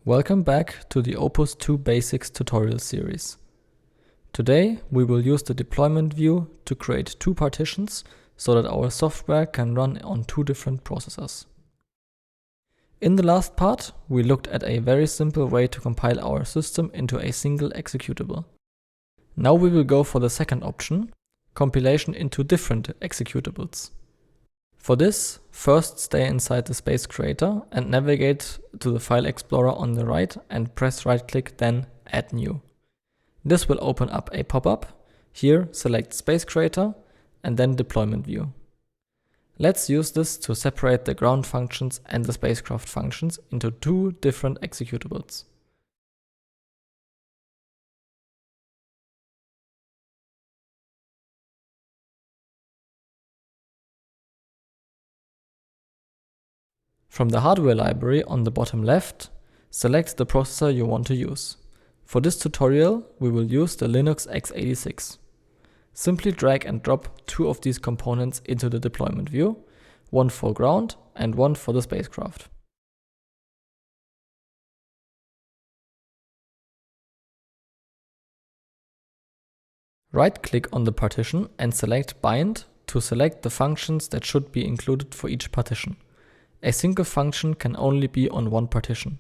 Welcome back to the opus2 Basics tutorial series. Today we will use the deployment view to create two partitions so that our software can run on two different processors. In the last part, we looked at a very simple way to compile our system into a single executable. Now we will go for the second option, compilation into different executables. For this, first stay inside the space creator and navigate to the file explorer on the right and press right click, then add new. This will open up a pop-up. Here select space creator and then deployment view. Let's use this to separate the ground functions and the spacecraft functions into two different executables. From the hardware library on the bottom left, select the processor you want to use. For this tutorial, we will use the Linux x86. Simply drag and drop two of these components into the deployment view, one for ground and one for the spacecraft. Right-click on the partition and select Bind to select the functions that should be included for each partition. A single function can only be on one partition.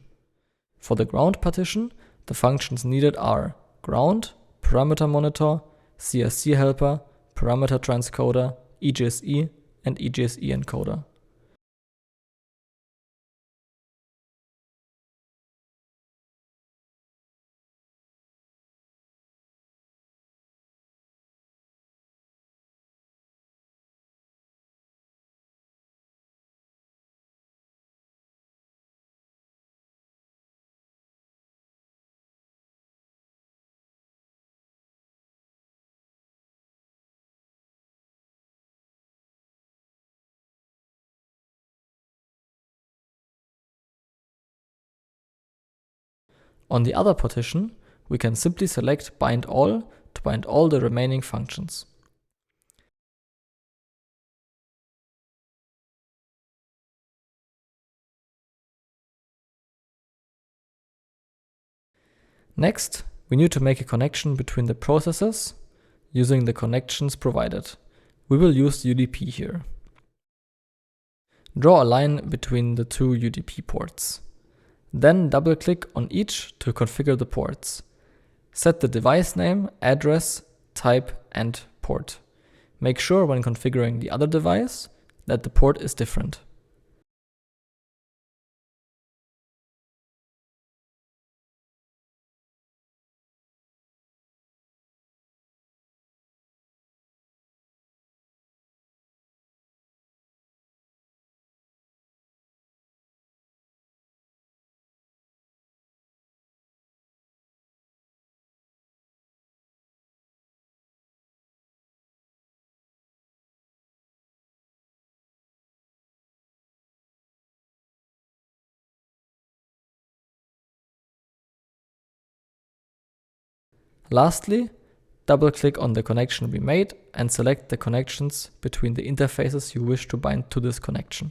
For the ground partition, the functions needed are ground, parameter monitor, CRC helper, parameter transcoder, EGSE, and EGSE encoder. On the other partition, we can simply select Bind All to bind all the remaining functions. Next, we need to make a connection between the processors using the connections provided. We will use UDP here. Draw a line between the two UDP ports. Then double-click on each to configure the ports. Set the device name, address, type, and port. Make sure when configuring the other device that the port is different. Lastly, double-click on the connection we made and select the connections between the interfaces you wish to bind to this connection.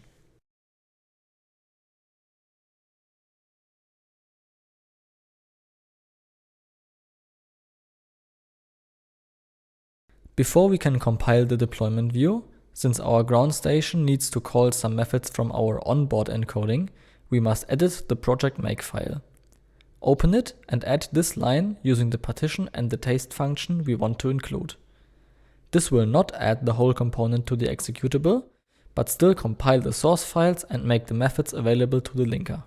Before we can compile the deployment view, since our ground station needs to call some methods from our onboard encoding, we must edit the project make file. Open it and add this line using the partition and the taste function we want to include. This will not add the whole component to the executable, but still compile the source files and make the methods available to the linker.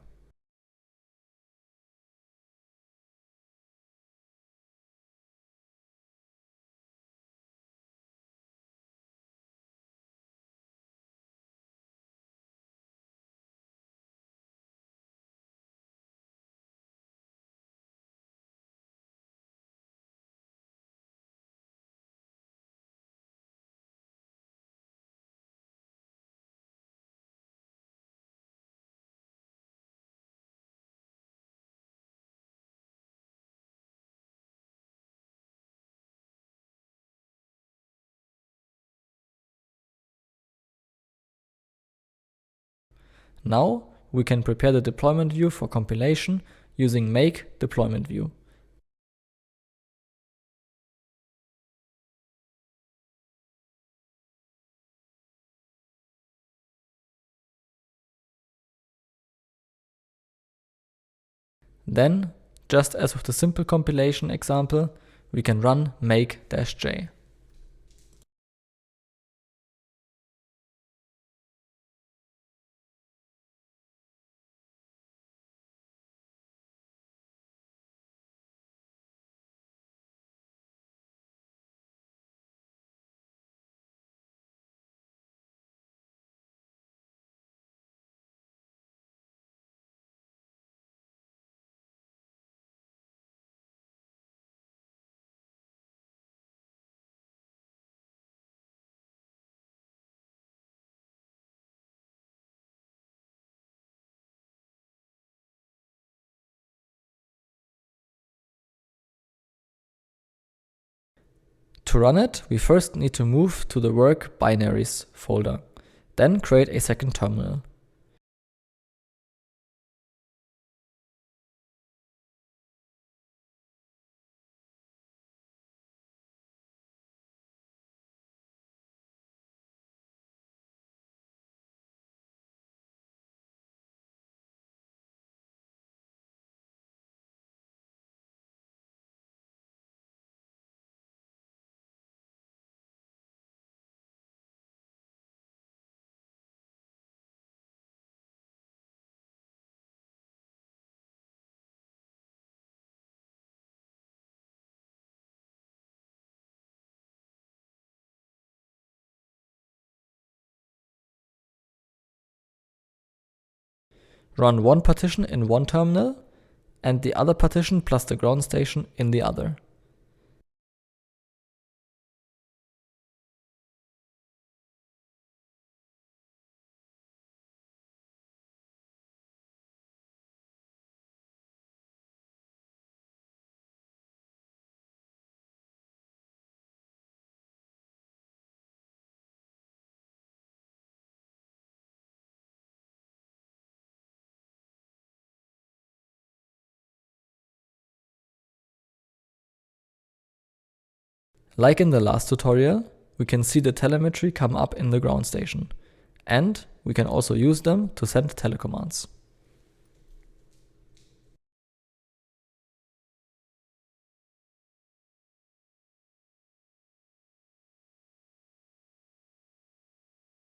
Now we can prepare the deployment view for compilation using make deployment view. Then, just as with the simple compilation example, we can run make-j. To run it, we first need to move to the work binaries folder, then create a second terminal. Run one partition in one terminal and the other partition plus the ground station in the other. Like in the last tutorial, we can see the telemetry come up in the ground station, and we can also use them to send telecommands.